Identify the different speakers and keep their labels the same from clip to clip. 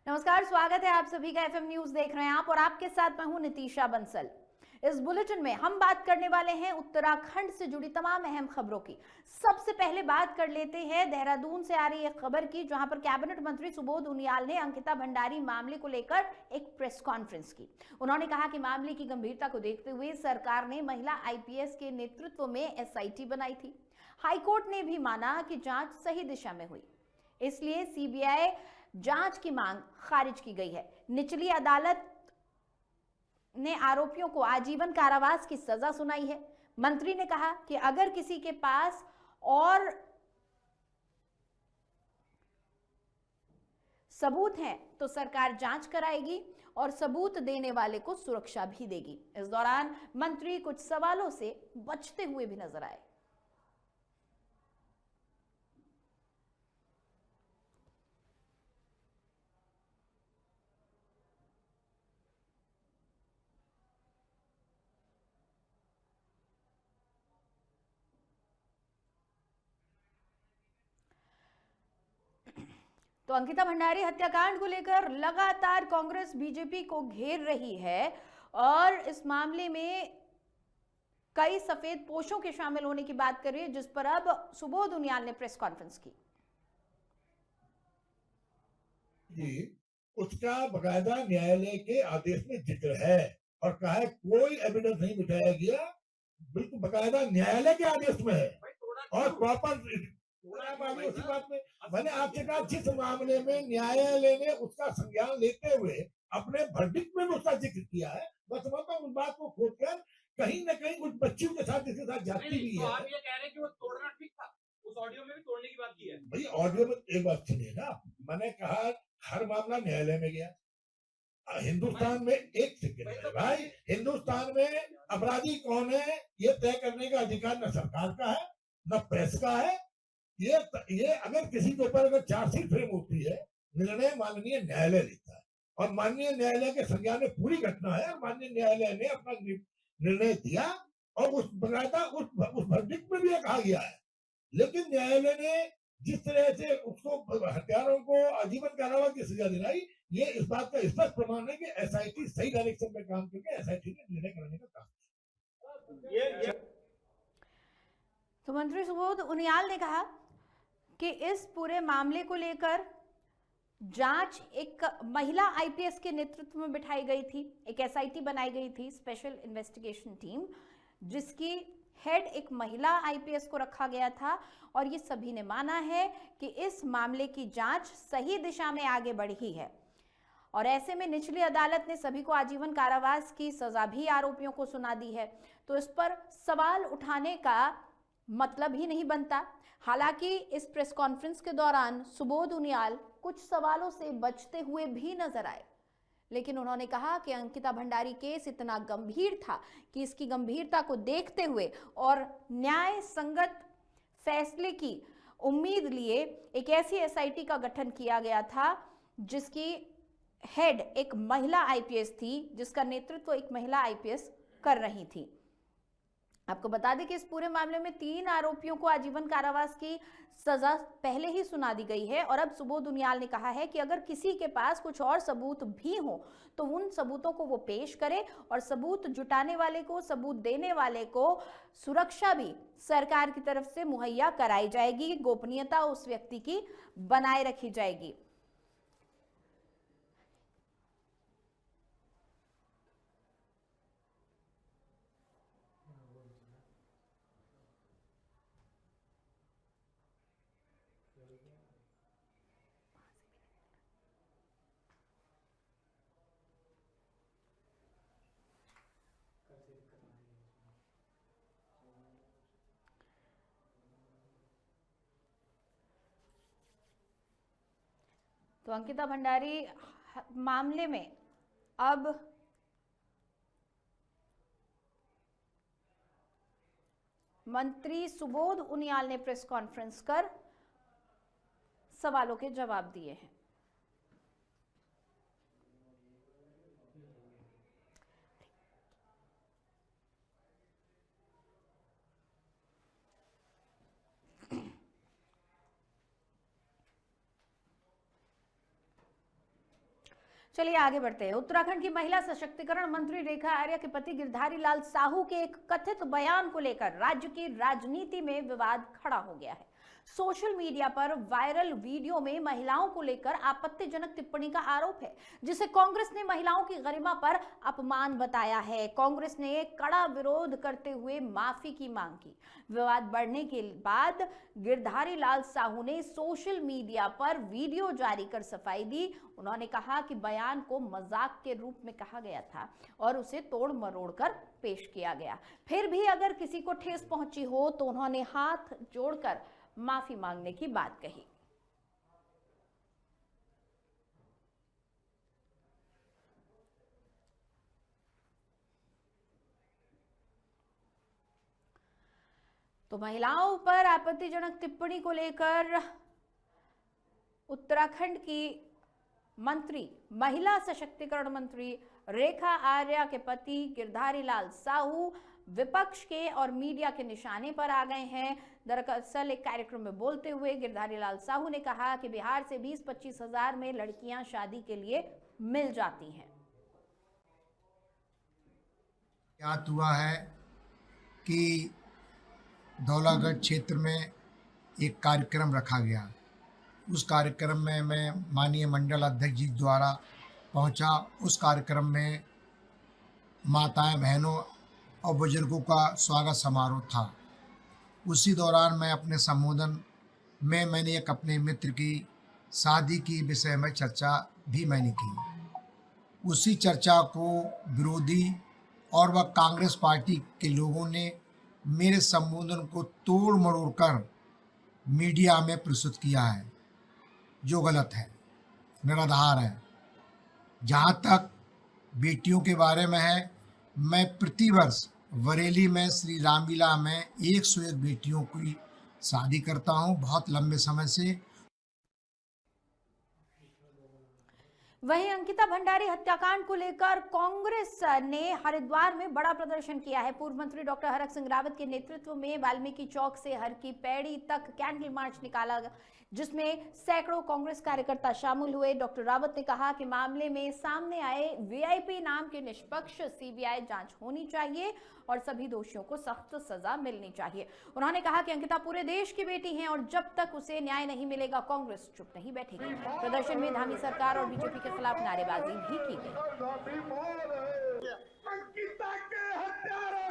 Speaker 1: नमस्कार, स्वागत है आप सभी का। एफएम न्यूज देख रहे हैं आप और आपके साथ मैं हूं नितीशा बंसल। इस बुलेटिन में हम बात करने वाले हैं उत्तराखंड से जुड़ी तमाम अहम खबरों की। सबसे पहले बात कर लेते हैं देहरादून से आ रही एक खबर की, जहां पर कैबिनेट मंत्री सुबोध उनियाल ने अंकिता भंडारी मामले को लेकर एक प्रेस कॉन्फ्रेंस की। उन्होंने कहा कि मामले की गंभीरता को देखते हुए सरकार ने महिला आईपीएस के नेतृत्व में एसआईटी बनाई थी। हाईकोर्ट ने भी माना कि जांच सही दिशा में हुई, इसलिए सीबीआई जांच की मांग खारिज की गई है। निचली अदालत ने आरोपियों को आजीवन कारावास की सजा सुनाई है। मंत्री ने कहा कि अगर किसी के पास और सबूत हैं तो सरकार जांच कराएगी और सबूत देने वाले को सुरक्षा भी देगी। इस दौरान मंत्री कुछ सवालों से बचते हुए भी नजर आए। तो अंकिता भंडारी हत्याकांड को लेकर लगातार कांग्रेस बीजेपी को घेर रही है और इस मामले में कई सफेद पोशों के शामिल होने की बात कर रही है, जिस पर अब सुबोध उनियाल ने प्रेस कॉन्फ्रेंस की।
Speaker 2: जी, उसका बकायदा न्यायालय के आदेश में जिक्र है और कहा है कोई एविडेंस नहीं बिठाया गया, बिल्कुल बकायदा न्यायालय के आदेश में है और प्रॉपर उसी बात में मैंने आपसे कहा जिस मामले में न्यायालय ने उसका संज्ञान लेते हुए अपने वर्डिक्ट में उसका जिक्र किया है, मैं समझता हूँ उस बात को खोदकर कहीं न कहीं कुछ बच्चियों के साथ जिसके साथ जाती भी है। आप ये कह रहे हैं कि वो तोड़ना ठीक था, उस ऑडियो में भी तोड़ने की बात की है। भाई ऑडियो में एक बात सुनिए ना, मैंने कहा हर मामला न्यायालय में गया। हिंदुस्तान में एक सेकंड भाई, हिंदुस्तान में अपराधी कौन है ये तय करने का अधिकार न सरकार का है न प्रेस का है। ये अगर किसी के ऊपर अगर चार्जशीट फ्रेम होती है, निर्णय माननीय न्यायालय लेता है और माननीय न्यायालय के संज्ञान में पूरी घटना है और माननीय न्यायालय ने अपना निर्णय दिया और उस बकायदा उस वर्डिक्ट में भी कहा गया है। लेकिन न्यायालय ने जिस तरह से उसको हत्यारों को आजीवन कारावास की सजा दिलाई, ये इस बात का स्पष्ट प्रमाण है कि एसआईटी सही डायरेक्शन में काम करके एसआईटी ने निर्णय करने का काम किया।
Speaker 1: तो मंत्री सुबोध उनियाल ने कहा कि इस पूरे मामले को लेकर जांच एक महिला आईपीएस के नेतृत्व में बिठाई गई थी। एक एसआईटी बनाई गई थी, स्पेशल इन्वेस्टिगेशन टीम, जिसकी हेड एक महिला आईपीएस को रखा गया था और ये सभी ने माना है कि इस मामले की जांच सही दिशा में आगे बढ़ी है और ऐसे में निचली अदालत ने सभी को आजीवन कारावास की सजा भी आरोपियों को सुना दी है। तो इस पर सवाल उठाने का मतलब ही नहीं बनता। हालांकि इस प्रेस कॉन्फ्रेंस के दौरान सुबोध उनियाल कुछ सवालों से बचते हुए भी नजर आए, लेकिन उन्होंने कहा कि अंकिता भंडारी केस इतना गंभीर था कि इसकी गंभीरता को देखते हुए और न्याय संगत फैसले की उम्मीद लिए एक ऐसी एसआईटी का गठन किया गया था जिसकी हेड एक महिला आईपीएस थी, जिसका नेतृत्व एक महिला आईपीएस कर रही थी। आपको बता दें कि इस पूरे मामले में 3 आरोपियों को आजीवन कारावास की सजा पहले ही सुना दी गई है और अब सुबोध उनियाल ने कहा है कि अगर किसी के पास कुछ और सबूत भी हो तो उन सबूतों को वो पेश करे और सबूत जुटाने वाले को, सबूत देने वाले को सुरक्षा भी सरकार की तरफ से मुहैया कराई जाएगी, गोपनीयता उस व्यक्ति की बनाए रखी जाएगी। तो अंकिता भंडारी मामले में अब मंत्री सुबोध उनियाल ने प्रेस कॉन्फ्रेंस कर सवालों के जवाब दिए हैं। चलिए आगे बढ़ते हैं। उत्तराखंड की महिला सशक्तिकरण मंत्री रेखा आर्या के पति गिरधारी लाल साहू के एक कथित बयान को लेकर राज्य की राजनीति में विवाद खड़ा हो गया है। सोशल मीडिया पर वायरल वीडियो में महिलाओं को लेकर आपत्तिजनक टिप्पणी का आरोप है, जिसे कांग्रेस ने महिलाओं की गरिमा पर अपमान बताया है। कांग्रेस ने कड़ा विरोध करते हुए माफी की मांग की। विवाद बढ़ने के बाद गिरधारी लाल साहू ने सोशल मीडिया पर वीडियो जारी कर सफाई दी। उन्होंने कहा कि बयान को मजाक के रूप में कहा गया था और उसे तोड़ मरोड़ कर पेश किया गया। फिर भी अगर किसी को ठेस पहुंची हो तो उन्होंने हाथ जोड़कर माफी मांगने की बात कही। तो महिलाओं पर आपत्तिजनक टिप्पणी को लेकर उत्तराखंड की मंत्री, महिला सशक्तिकरण मंत्री रेखा आर्या के पति गिरधारी लाल साहू विपक्ष के और मीडिया के निशाने पर आ गए हैं। दरअसल एक कार्यक्रम में बोलते हुए गिरधारी लाल साहू ने कहा कि बिहार से 20-25 हजार में लड़कियां शादी के लिए मिल जाती हैं।
Speaker 3: ज्ञात हुआ है कि धौलागढ़ क्षेत्र में एक कार्यक्रम रखा गया। उस कार्यक्रम में मैं माननीय मंडल अध्यक्ष जी द्वारा पहुंचा। उस कार्यक्रम में माताएं, बहनों और बुजुर्गों का स्वागत समारोह था। उसी दौरान मैं अपने संबोधन में मैंने एक अपने मित्र की शादी की विषय में चर्चा भी मैंने की। उसी चर्चा को विरोधी और वह कांग्रेस पार्टी के लोगों ने मेरे संबोधन को तोड़ मरोड़ कर मीडिया में प्रस्तुत किया है, जो गलत है, निराधार है। जहाँ तक बेटियों के बारे में है, मैं प्रतिवर्ष बरेली में श्री रामलीला में 101 बेटियों की शादी करता हूँ बहुत लंबे समय से।
Speaker 1: वहीं अंकिता भंडारी हत्याकांड को लेकर कांग्रेस ने हरिद्वार में बड़ा प्रदर्शन किया है। पूर्व मंत्री डॉक्टर हरक सिंह रावत के नेतृत्व में वाल्मीकि चौक से हर की पैड़ी तक कैंडल मार्च निकाला, जिसमें सैकड़ों कांग्रेस कार्यकर्ता शामिल हुए। डॉक्टर रावत ने कहा कि मामले में सामने आए वीआईपी नाम की निष्पक्ष सीबीआई जांच होनी चाहिए और सभी दोषियों को सख्त सजा मिलनी चाहिए। उन्होंने कहा कि अंकिता पूरे देश की बेटी है और जब तक उसे न्याय नहीं मिलेगा कांग्रेस चुप नहीं बैठेगी। प्रदर्शन में धामी सरकार और बीजेपी के खिलाफ नारेबाजी भी की गई।
Speaker 2: अंकिता के हत्यारों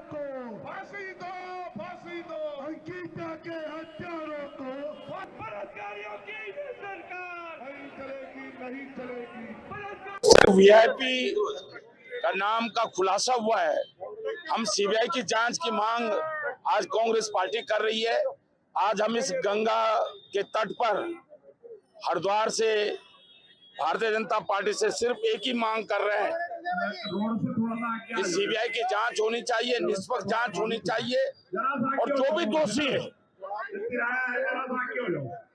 Speaker 2: को फांसी दो, फांसी दो। अंकिता के हत्यारों को बलात्कारियों की सरकार नहीं चलेगी, नहीं चलेगी।
Speaker 4: वीआईपी का नाम का खुलासा हुआ है। हम सीबीआई की जांच की मांग आज कांग्रेस पार्टी कर रही है। आज हम इस गंगा के तट पर हरिद्वार से भारतीय जनता पार्टी से सिर्फ एक ही मांग कर रहे हैं कि सीबीआई की जांच होनी चाहिए, निष्पक्ष जांच होनी चाहिए और जो भी दोषी है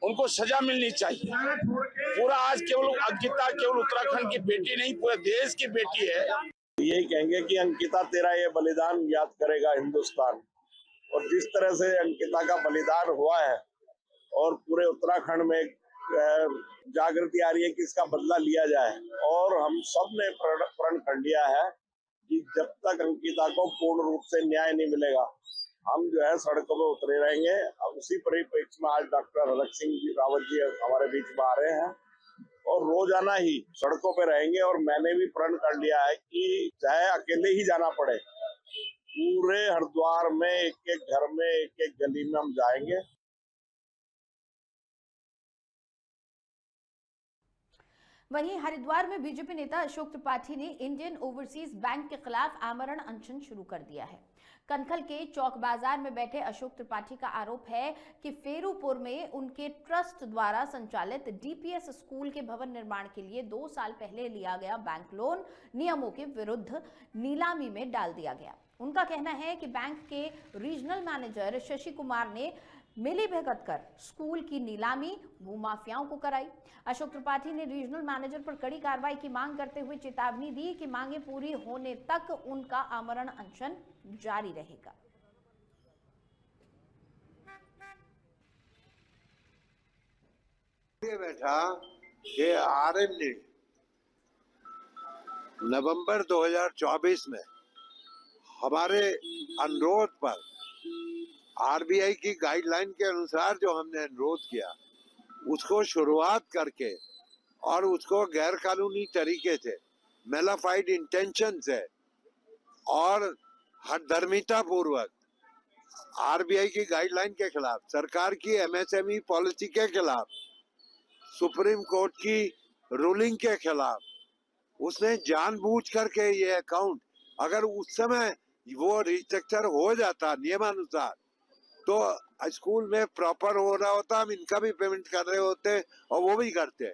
Speaker 4: उनको सजा मिलनी चाहिए। पूरा आज केवल अंकिता केवल उत्तराखंड की बेटी नहीं, पूरे देश की बेटी है।
Speaker 5: यही कहेंगे कि अंकिता तेरा ये बलिदान याद करेगा हिंदुस्तान। और जिस तरह से अंकिता का बलिदान हुआ है और पूरे उत्तराखंड में जागृति आ रही है कि इसका बदला लिया जाए, और हम सब ने प्रण कर लिया है कि जब तक अंकिता को पूर्ण रूप से न्याय नहीं मिलेगा हम जो है सड़कों पर उतरे रहेंगे। अब उसी परिप्रेक्ष्य में आज डॉक्टर हरक सिंह रावत जी हमारे बीच में आ रहे हैं और रोजाना ही सड़कों पे रहेंगे। और मैंने भी प्रण कर लिया है कि चाहे अकेले ही जाना पड़े, पूरे हरिद्वार में एक एक घर में एक एक गली में हम जाएंगे।
Speaker 1: वहीं हरिद्वार में बीजेपी नेता अशोक त्रिपाठी ने इंडियन ओवरसीज बैंक के खिलाफ आमरण अनशन शुरू कर दिया है। कनखल के चौक बाजार में बैठे अशोक त्रिपाठी का आरोप है कि फेरूपुर में उनके ट्रस्ट द्वारा संचालित डीपीएस स्कूल के भवन निर्माण के लिए 2 साल पहले लिया गया बैंक लोन नियमों के विरुद्ध नीलामी में डाल दिया गया। उनका कहना है कि बैंक के रीजनल मैनेजर शशि कुमार ने मिली भगत कर स्कूल की नीलामी भूमाफियाओं को कराई। अशोक त्रिपाठी ने रीजनल मैनेजर पर कड़ी कार्रवाई की मांग करते हुए चेतावनी दी कि मांगे पूरी होने तक उनका आमरण अनशन जारी रहेगा।
Speaker 6: ये बैठा कि आरएन ने नवंबर 2024 में हमारे अनुरोध पर आरबीआई की गाइडलाइन के अनुसार जो हमने अनुरोध किया उसको शुरुआत करके और उसको गैर कानूनी तरीके से मेलाफाइड इंटेंशन से और हठधर्मिता पूर्वक आरबीआई की गाइडलाइन के खिलाफ, सरकार की एमएसएमई पॉलिसी के खिलाफ, सुप्रीम कोर्ट की रूलिंग के खिलाफ उसने जानबूझ करके ये अकाउंट, अगर उस समय वो रिस्ट्रक्चर हो जाता नियमानुसार तो स्कूल में प्रॉपर हो रहा होता, हम इनका भी पेमेंट कर रहे होते और वो भी करते।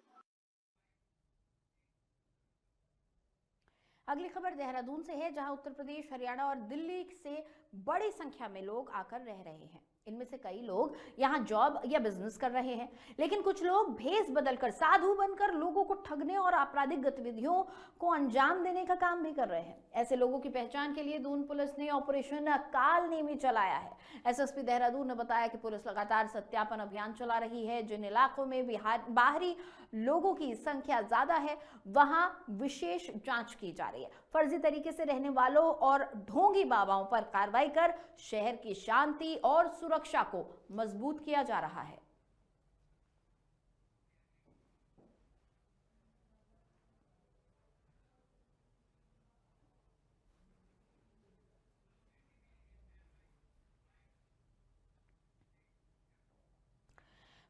Speaker 1: अगली खबर देहरादून से है, जहां उत्तर प्रदेश, हरियाणा और दिल्ली से बड़ी संख्या में लोग आकर रह रहे हैं। इनमें से कई लोग यहां जॉब या बिजनेस कर रहे हैं, लेकिन कुछ लोग भेष बदलकर, साधु बनकर लोगों को ठगने और आपराधिक गतिविधियों को अंजाम देने का काम भी कर रहे हैं। ऐसे लोगों की पहचान के लिए दून पुलिस ने ऑपरेशन कालनेमी चलाया है। एसएसपी देहरादून ने बताया कि पुलिस लगातार सत्यापन अभियान चला रही है। जिन इलाकों में बाहरी लोगों की संख्या ज्यादा है वहां विशेष जांच की जा रही है। फर्जी तरीके से रहने वालों और ढोंगी बाबाओं पर कार्रवाई कर शहर की शांति और सुरक्षा को मजबूत किया जा रहा है।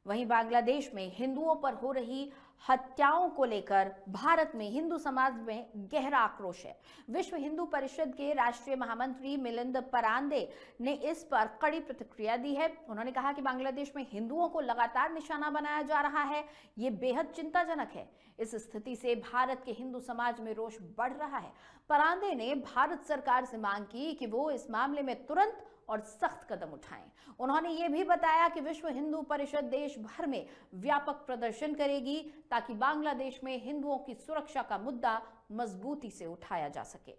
Speaker 1: वहीं बांग्लादेश में हिंदुओं पर हो रही हत्याओं को लेकर भारत में हिंदू समाज में गहरा आक्रोश है। विश्व हिंदू परिषद के राष्ट्रीय महामंत्री मिलिंद परांदे ने इस पर कड़ी प्रतिक्रिया दी है। उन्होंने कहा कि बांग्लादेश में हिंदुओं को लगातार निशाना बनाया जा रहा है, ये बेहद चिंताजनक है। इस स्थिति से भारत के हिंदू समाज में रोष बढ़ रहा है। परांदे ने भारत सरकार से मांग की कि वो इस मामले में तुरंत और सख्त कदम उठाएं। उन्होंने ये भी बताया कि विश्व हिंदू परिषद देश भर में व्यापक प्रदर्शन करेगी ताकि बांग्लादेश में हिंदुओं की सुरक्षा का मुद्दा मजबूती से उठाया जा सके।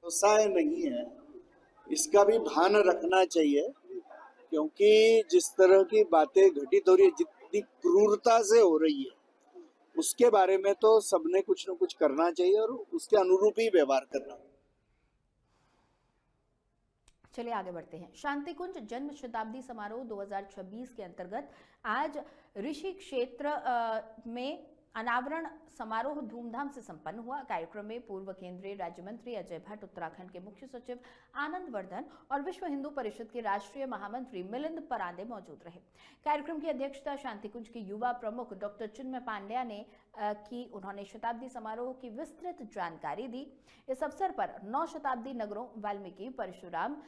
Speaker 7: व्यवसाय नहीं है, इसका भी भान रखना चाहिए, क्योंकि जिस तरह की बातें घटित हो रही है, जितनी क्रूरता से हो रही है, उसके बारे में तो सबने कुछ न कुछ करना चाहिए और उसके अनुरूप ही व्यवहार करना।
Speaker 1: चलिए आगे बढ़ते हैं। शांति कुंज जन्म शताब्दी समारोह 2026 के अंतर्गत आज ऋषि क्षेत्र में अनावरण समारोह धूमधाम से संपन्न हुआ। कार्यक्रम में पूर्व केंद्रीय राज्य मंत्री अजय भट्ट, उत्तराखंड के मुख्य सचिव आनंद वर्धन और विश्व हिंदू परिषद के राष्ट्रीय महामंत्री मिलिंद परांदे मौजूद रहे। कार्यक्रम की अध्यक्षता शांति कुंज के युवा प्रमुख डॉक्टर चिन्मय पांड्या ने की। उन्होंने शताब्दी समारोह की विस्तृत जानकारी दी। इस अवसर पर 9 शताब्दी नगरों वाल्मीकि, परशुराम,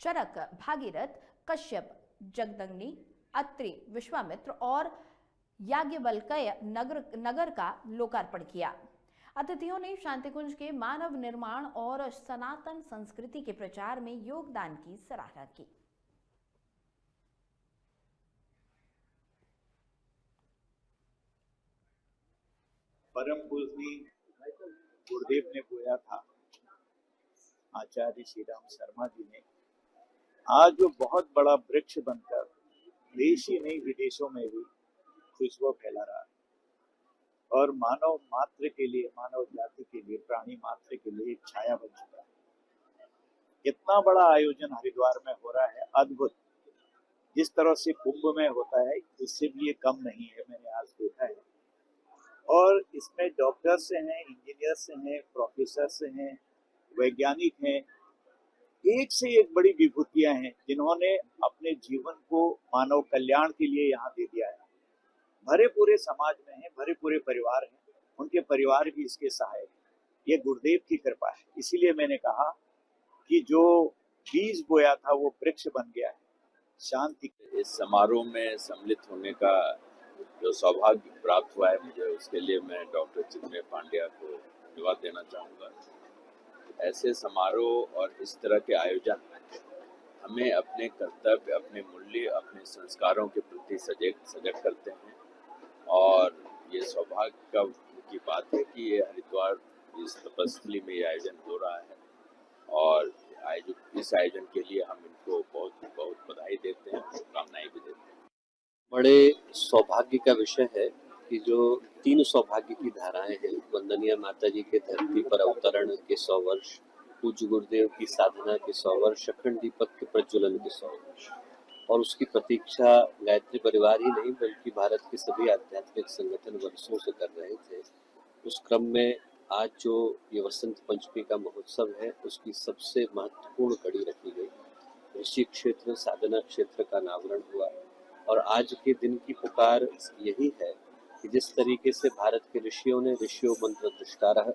Speaker 1: चरक, भागीरथ, कश्यप, जगदग्नि, अत्रि, विश्वामित्र और याज्ञवल्क्य नगर का लोकार्पण किया। अतिथियों ने शांतिकुंज के मानव निर्माण और सनातन संस्कृति के प्रचार में योगदान की सराहना की।
Speaker 8: परम पूजनीय गुरुदेव ने बोया था, आचार्य श्री राम शर्मा जी ने, आज वो बहुत बड़ा वृक्ष बनकर देश ही नहीं विदेशों में भी खुशबू फैला रहा है और मानव मात्र के लिए, मानव जाति के लिए, प्राणी मात्र के लिए एक छाया बन चुका है। इतना बड़ा आयोजन हरिद्वार में हो रहा है, अद्भुत। जिस तरह से कुंभ में होता है उससे भी ये कम नहीं है, मैंने आज देखा है। और इसमें डॉक्टर्स हैं, इंजीनियर्स हैं, प्रोफेसर्स हैं, वैज्ञानिक हैं, एक से एक बड़ी विभूतियां हैं जिन्होंने अपने जीवन को मानव कल्याण के लिए यहाँ दे दिया है। भरे पूरे समाज में हैं, भरे पूरे परिवार हैं, उनके परिवार भी इसके सहायक हैं। ये गुरुदेव की कृपा है। इसीलिए मैंने कहा कि जो बीज बोया था वो वृक्ष बन गया है। शांति।
Speaker 9: इस समारोह में सम्मिलित होने का जो सौभाग्य प्राप्त हुआ है मुझे, उसके लिए मैं डॉक्टर चिन्मय पांड्या को धन्यवाद देना चाहूँगा। ऐसे समारोह और इस तरह के आयोजन हमें अपने कर्तव्य, अपने मूल्य, अपने संस्कारों के प्रति सजग करते हैं और ये सौभाग्य की बात है कि ये हरिद्वार इस तपस्थली में ये आयोजन हो रहा है और इस आयोजन के लिए हम इनको बहुत बहुत बधाई देते हैं, शुभकामनाएं भी देते हैं।
Speaker 10: बड़े सौभाग्य का विषय है कि जो 3 सौभाग्य की धाराएं हैं, वंदनीय माता जी के धरती पर अवतरण के 100 वर्ष, पूज्य गुरुदेव की साधना के 100 वर्ष, अखंड दीपक के प्रज्वलन के 100 वर्ष, और उसकी प्रतीक्षा गायत्री परिवार ही नहीं बल्कि भारत के सभी आध्यात्मिक संगठन वर्षों से कर रहे थे। उस क्रम में आज जो ये वसंत पंचमी का महोत्सव है, उसकी सबसे महत्वपूर्ण कड़ी रखी गई। ऋषि क्षेत्र, साधना क्षेत्र का अनावरण हुआ, और आज के दिन की पुकार यही है कि जिस तरीके से भारत के ऋषियों ने ऋषियों मंत्र दृष्टारः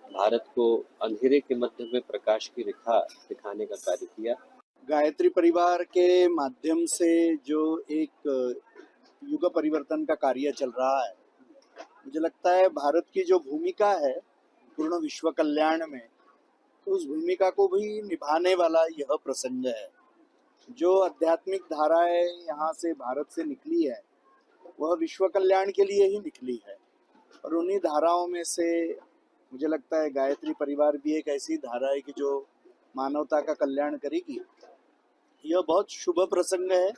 Speaker 10: भारत को अंधेरे के मध्य में प्रकाश की रेखा दिखाने का कार्य किया।
Speaker 7: गायत्री परिवार के माध्यम से जो एक युग परिवर्तन का कार्य चल रहा है, मुझे लगता है भारत की जो भूमिका है पूर्ण विश्व कल्याण में, तो उस भूमिका को भी निभाने वाला यह प्रसंग है। जो आध्यात्मिक धाराएं यहाँ से भारत से निकली है वह विश्व कल्याण के लिए ही निकली है, और उन्हीं धाराओं में से मुझे लगता है गायत्री परिवार भी एक ऐसी धारा है कि जो मानवता का कल्याण करेगी। यह बहुत शुभ प्रसंग है,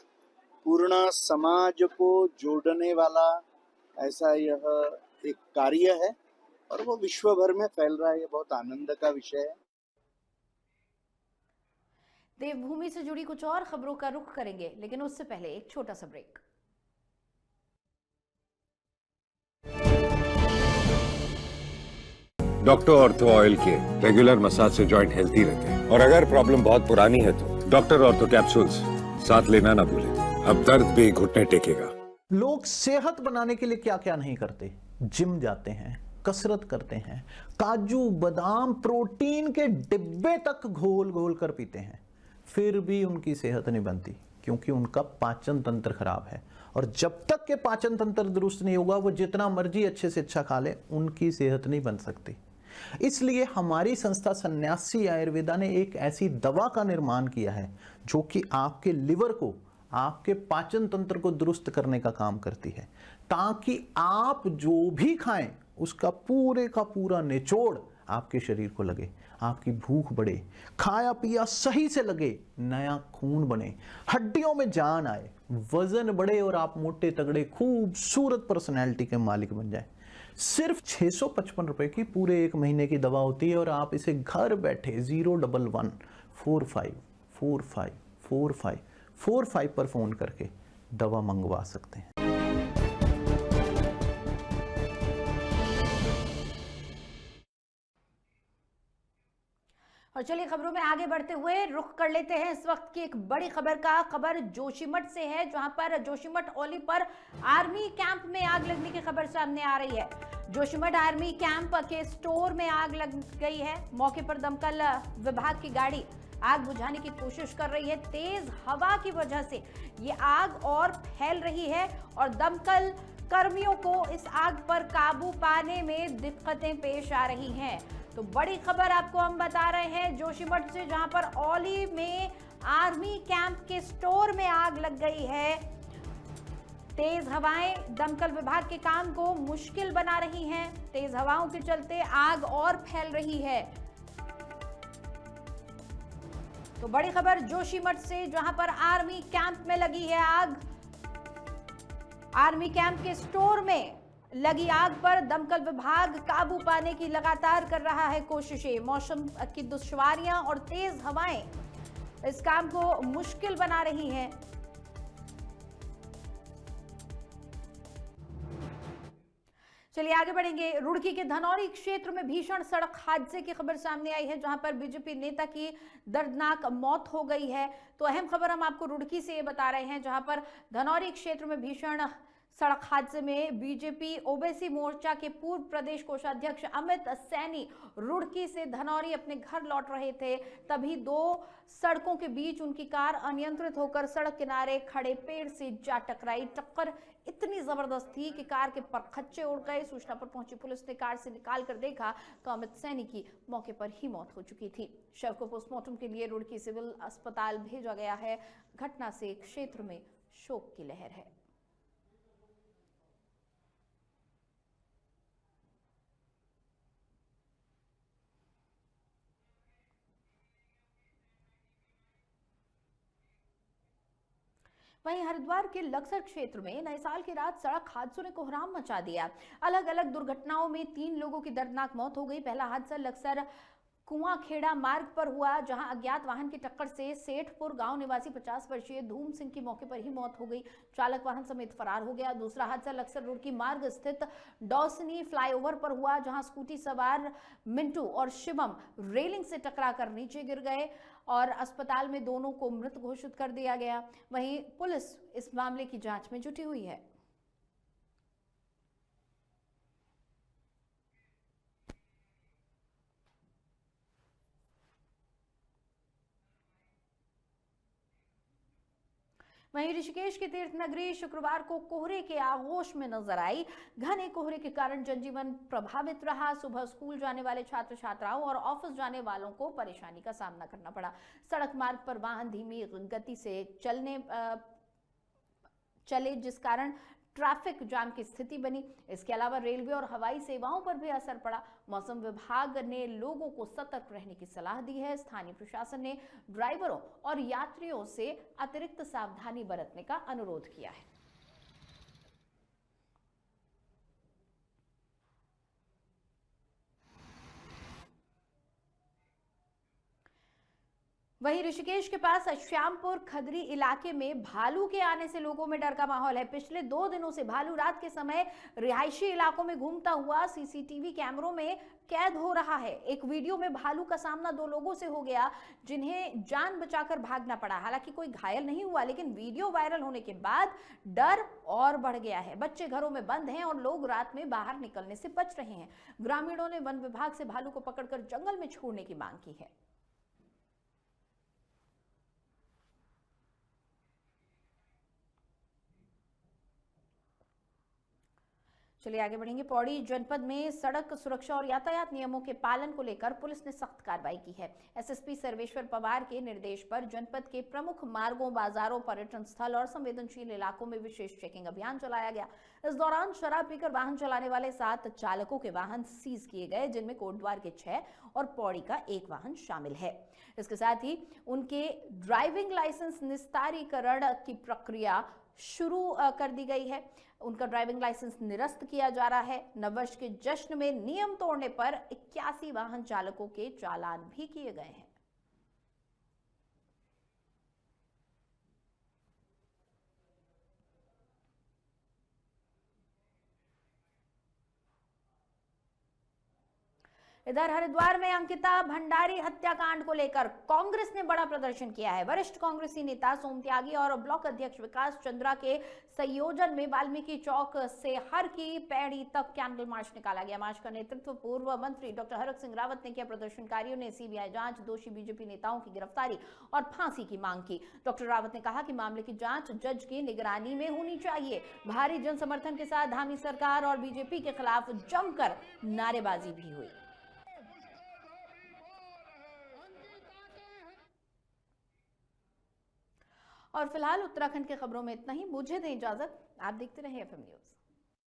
Speaker 7: पूर्ण समाज को जोड़ने वाला ऐसा यह एक कार्य है, और वो विश्व भर में फैल रहा है। ये बहुत आनंद का विषय है।
Speaker 1: देवभूमि से जुड़ी कुछ और खबरों का रुख करेंगे, लेकिन उससे पहले एक छोटा सा ब्रेक।
Speaker 11: डॉक्टर ऑर्थो ऑयल के रेगुलर मसाज से जॉइंट हेल्थी रहते हैं, और अगर प्रॉब्लम बहुत पुरानी है तो डॉक्टर ऑर्थो कैप्सूल्स साथ लेना ना भूलें। अब दर्द भी घुटने टेकेगा।
Speaker 12: लोग सेहत बनाने के लिए क्या क्या नहीं करते, जिम जाते हैं, कसरत करते हैं, काजू बादाम प्रोटीन के डिब्बे तक घोल घोल कर पीते हैं, फिर भी उनकी सेहत नहीं बनती, क्योंकि उनका पाचन तंत्र खराब है। और जब तक के पाचन तंत्र दुरुस्त नहीं होगा, वो जितना मर्जी अच्छे से अच्छा खा ले, उनकी सेहत नहीं बन सकती। इसलिए हमारी संस्था सन्यासी आयुर्वेदा ने एक ऐसी दवा का निर्माण किया है जो कि आपके लिवर को, आपके पाचन तंत्र को दुरुस्त करने का काम करती है, ताकि आप जो भी खाएं उसका पूरे का पूरा निचोड़ आपके शरीर को लगे, आपकी भूख बढ़े, खाया पिया सही से लगे, नया खून बने, हड्डियों में जान आए, वजन बढ़े और आप मोटे तगड़े खूबसूरत पर्सनैलिटी के मालिक बन जाए। सिर्फ 655 रुपए की पूरे 1 महीने की दवा होती है, और आप इसे घर बैठे 01145454545 पर फोन करके दवा मंगवा सकते हैं।
Speaker 1: और चलिए खबरों में आगे बढ़ते हुए रुख कर लेते हैं इस वक्त की एक बड़ी खबर का। खबर जोशीमठ से है, जहां पर जोशीमठ ओली पर आर्मी कैंप में आग लगने की खबर सामने आ रही है। जोशीमठ आर्मी कैंप के स्टोर में आग लग गई है। मौके पर दमकल विभाग की गाड़ी आग बुझाने की कोशिश कर रही है। तेज हवा की वजह से ये आग और फैल रही है, और दमकल कर्मियों को इस आग पर काबू पाने में दिक्कतें पेश आ रही हैं। तो बड़ी खबर आपको हम बता रहे हैं जोशीमठ से, जहां पर औली में आर्मी कैंप के स्टोर में आग लग गई है। तेज हवाएं दमकल विभाग के काम को मुश्किल बना रही हैं। तेज हवाओं के चलते आग और फैल रही है। तो बड़ी खबर जोशीमठ से, जहां पर आर्मी कैंप में लगी है आग। आर्मी कैंप के स्टोर में लगी आग पर दमकल विभाग काबू पाने की लगातार कर रहा है कोशिशें। मौसम की दुश्वारियां और तेज हवाएं इस काम को मुश्किल बना रही हैं। चलिए आगे बढ़ेंगे। रुड़की के धनौरी क्षेत्र में भीषण सड़क हादसे की खबर सामने आई है, जहां पर बीजेपी नेता की दर्दनाक मौत हो गई है। तो अहम खबर हम आपको रुड़की से ये बता रहे हैं, जहां पर धनौरी क्षेत्र में भीषण सड़क हादसे में बीजेपी ओबीसी मोर्चा के पूर्व प्रदेश कोषाध्यक्ष अमित सैनी रुड़की से धनौरी अपने घर लौट रहे थे। तभी 2 सड़कों के बीच उनकी कार अनियंत्रित होकर सड़क किनारे खड़े पेड़ से जा टकराई। टक्कर इतनी जबरदस्त थी कि कार के परखच्चे उड़ गए। सूचना पर पहुंची पुलिस ने कार से निकाल कर देखा तो अमित सैनी की मौके पर ही मौत हो चुकी थी। शव को पोस्टमार्टम के लिए रुड़की सिविल अस्पताल भेजा गया है। घटना से क्षेत्र में शोक की लहर है। वहीं हरिद्वार के लक्सर क्षेत्र में नए साल की रात सड़क हादसों ने कोहराम मचा दिया। अलग अलग दुर्घटनाओं में 3 लोगों की दर्दनाक मौत हो गई। पहला हादसा लक्सर कुआंखेड़ा मार्ग पर हुआ, जहां अज्ञात वाहन की टक्कर से सेठपुर गांव निवासी 50 वर्षीय धूम सिंह की मौके पर ही मौत हो गई। चालक वाहन समेत फरार हो गया। दूसरा हादसा लक्सर रोड की मार्ग स्थित डॉसनी फ्लाईओवर पर हुआ, जहां स्कूटी सवार मिंटू और शिवम रेलिंग से टकराकर नीचे गिर गए और अस्पताल में दोनों को मृत घोषित कर दिया गया। वहीं पुलिस इस मामले की जांच में जुटी हुई है। वहीं ऋषिकेश की तीर्थ नगरी शुक्रवार को कोहरे के आगोश में नजर आई। घने कोहरे के कारण जनजीवन प्रभावित रहा। सुबह स्कूल जाने वाले छात्र छात्राओं और ऑफिस जाने वालों को परेशानी का सामना करना पड़ा। सड़क मार्ग पर वाहन धीमी गति से चले जिस कारण ट्रैफिक जाम की स्थिति बनी। इसके अलावा रेलवे और हवाई सेवाओं पर भी असर पड़ा। मौसम विभाग ने लोगों को सतर्क रहने की सलाह दी है। स्थानीय प्रशासन ने ड्राइवरों और यात्रियों से अतिरिक्त सावधानी बरतने का अनुरोध किया है। वहीं ऋषिकेश के पास श्यामपुर खदरी इलाके में भालू के आने से लोगों में डर का माहौल है। पिछले 2 दिनों से भालू रात के समय रिहायशी इलाकों में घूमता हुआ सीसीटीवी कैमरों में कैद हो रहा है। एक वीडियो में भालू का सामना 2 लोगों से हो गया, जिन्हें जान बचाकर भागना पड़ा। हालांकि कोई घायल नहीं हुआ, लेकिन वीडियो वायरल होने के बाद डर और बढ़ गया है। बच्चे घरों में बंद हैं और लोग रात में बाहर निकलने से बच रहे हैं। ग्रामीणों ने वन विभाग से भालू को पकड़कर जंगल में छोड़ने की मांग की है। चलिए आगे बढ़ेंगे। पौड़ी जनपद में सड़क सुरक्षा और यातायात नियमों के पालन को लेकर पुलिस ने सख्त कार्रवाई की है। एसएसपी सर्वेश्वर पवार के निर्देश पर जनपद के प्रमुख मार्गों, बाजारों, पर्यटन स्थल और संवेदनशील इलाकों में विशेष चेकिंग अभियान चलाया गया। इस दौरान शराब पीकर वाहन चलाने वाले 7 चालकों के वाहन सीज किए गए, जिनमें कोटद्वार के 6 और पौड़ी का 1 वाहन शामिल है। इसके साथ ही उनके ड्राइविंग लाइसेंस निस्तारीकरण की प्रक्रिया शुरू कर दी गई है। उनका ड्राइविंग लाइसेंस निरस्त किया जा रहा है। नववर्ष के जश्न में नियम तोड़ने पर 81 वाहन चालकों के चालान भी किए गए हैं। इधर हरिद्वार में अंकिता भंडारी हत्याकांड को लेकर कांग्रेस ने बड़ा प्रदर्शन किया है। वरिष्ठ कांग्रेसी नेता सोम त्यागी और ब्लॉक अध्यक्ष विकास चंद्रा के संयोजन में वाल्मीकि चौक से हर की पैड़ी तक कैंडल मार्च निकाला गया। मार्च का नेतृत्व पूर्व मंत्री डॉक्टर हरक सिंह रावत ने किया। प्रदर्शनकारियों ने सीबीआई जांच, दोषी बीजेपी नेताओं की गिरफ्तारी और फांसी की मांग की। डॉक्टर रावत ने कहा कि मामले की जांच जज की निगरानी में होनी चाहिए। भारी जन समर्थन के साथ धामी सरकार और बीजेपी के खिलाफ जमकर नारेबाजी भी हुई। और फिलहाल उत्तराखंड की खबरों में इतना ही। मुझे दें इजाजत, आप देखते रहिए एफएम न्यूज।